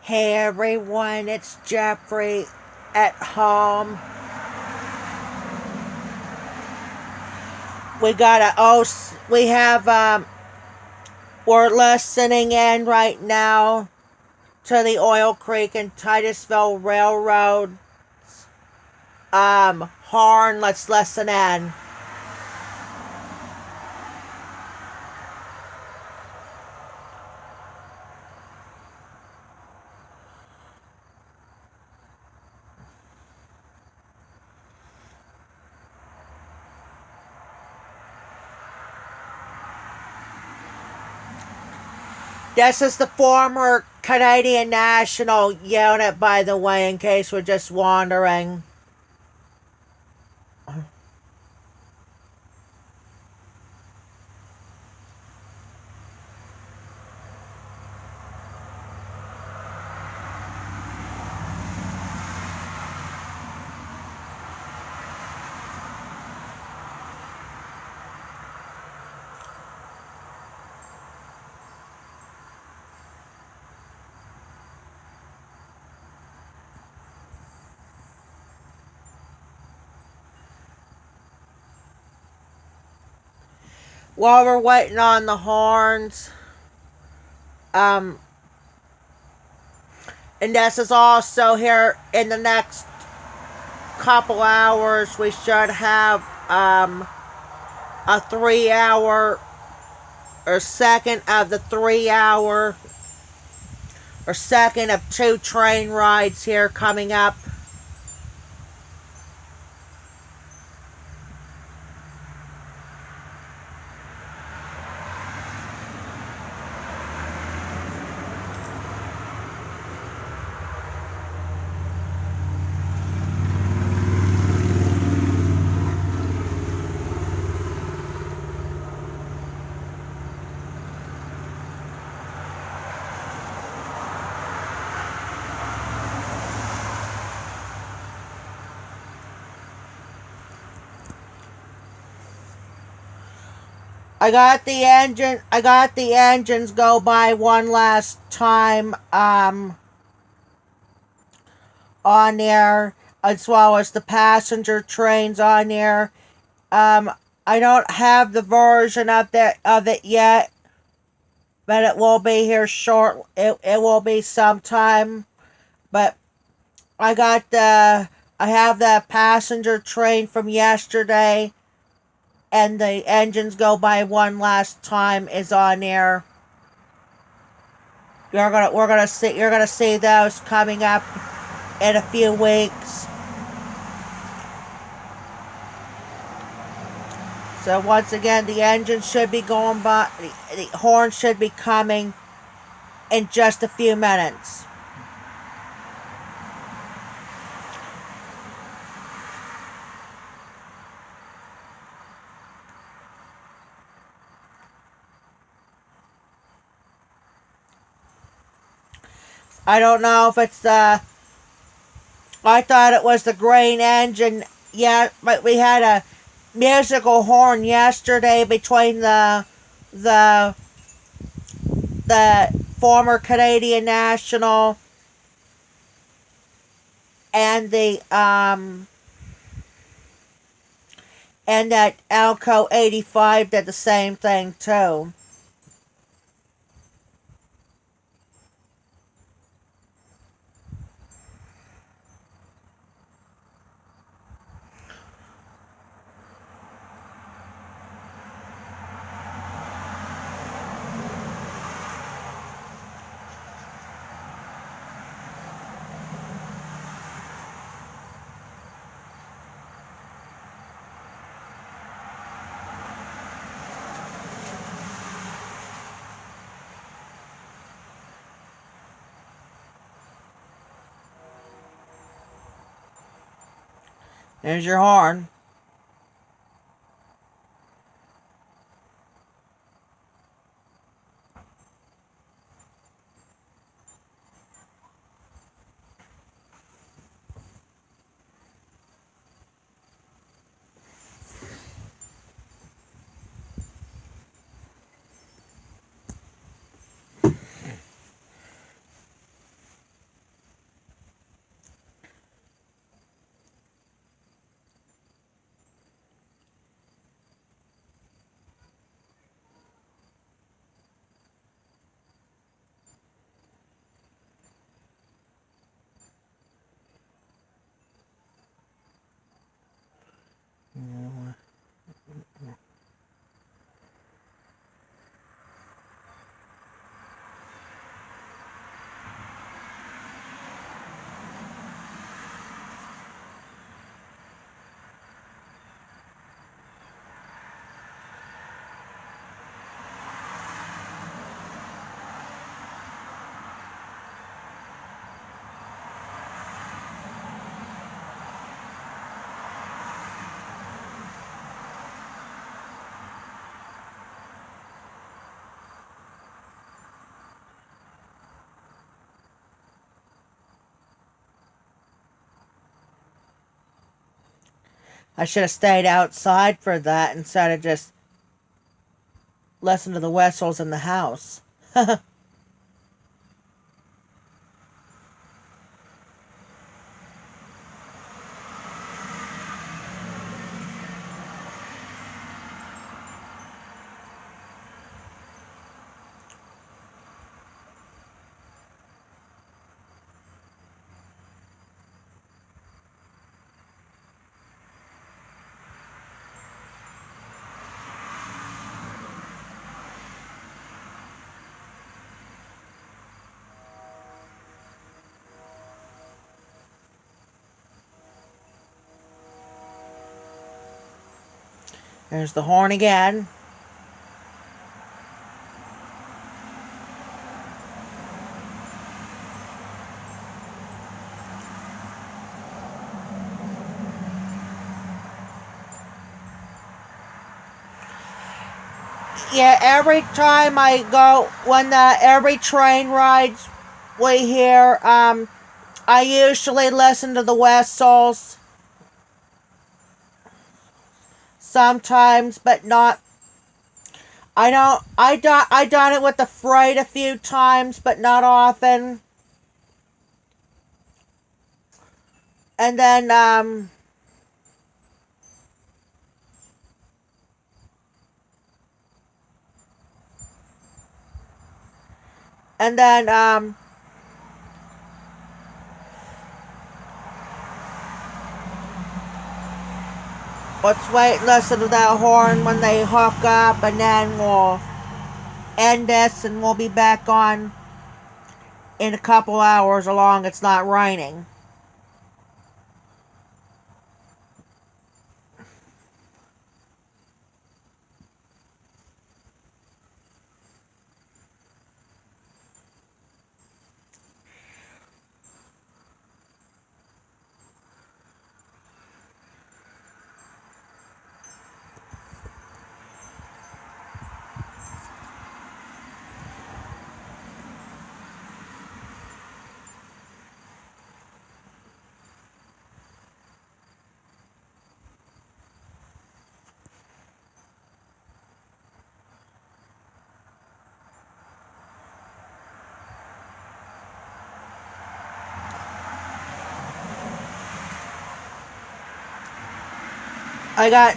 Hey everyone, it's Jeffrey at home. We got we have we're listening in right now to the Oil Creek and Titusville Railroad horn. Let's listen in. This is the former Canadian National unit, by the way, in case we're just wondering. While we're waiting on the horns, um, and this is also here in the next couple hours. We should have a 3 hour or second of the 3 hour or second of two train rides here coming up. I got the engines go by one last time on there, as well as the passenger trains on there. Um I don't have the version of it yet, but it will be here short. It will be sometime. But I got the I have the passenger train from yesterday, and the engines go by one last time is on there. You're gonna see those coming up in a few weeks. So once again, the engine should be going by. The horn should be coming in just a few minutes. I don't know if it's the. I thought it was the grain engine. Yeah, but we had a musical horn yesterday between the the former Canadian National and the and that Alco 85 did the same thing too. There's your horn. I should have stayed outside for that instead of just listening to the whistles in the house. There's the horn again. Yeah, every time I go, when every train rides we hear, I usually listen to the whistles sometimes, but not. I don't. I done it with the freight a few times, but not often. And then and then let's wait, listen to that horn when they hook up, and then we'll end this, and we'll be back on in a couple hours, along it's not raining. I got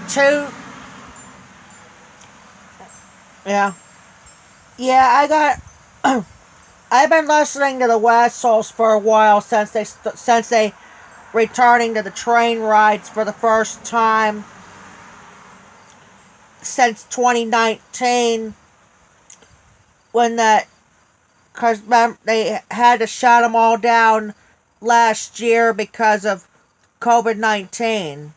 two. Yeah. Yeah, I got. I've been listening to the Whistles for a while since they returning to the train rides for the first time since 2019, when that, because they had to shut them all down last year because of COVID-19.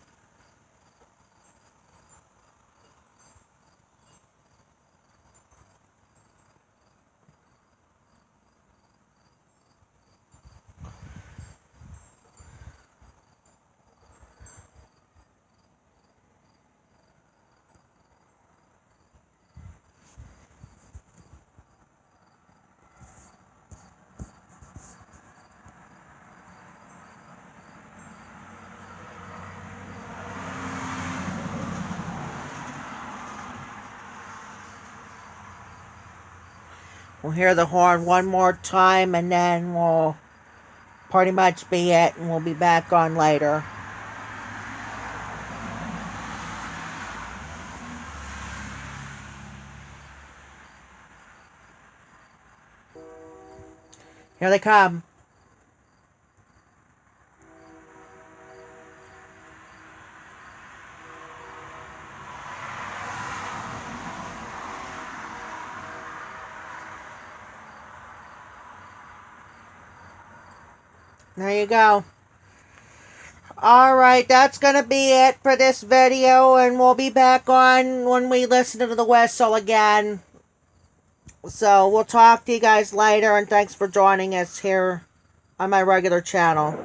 We'll hear the horn one more time, and then we'll pretty much be it, and we'll be back on later. Here they come. There you go. Alright, that's going to be it for this video, and we'll be back on when we listen to the whistle again. So, we'll talk to you guys later, and thanks for joining us here on my regular channel.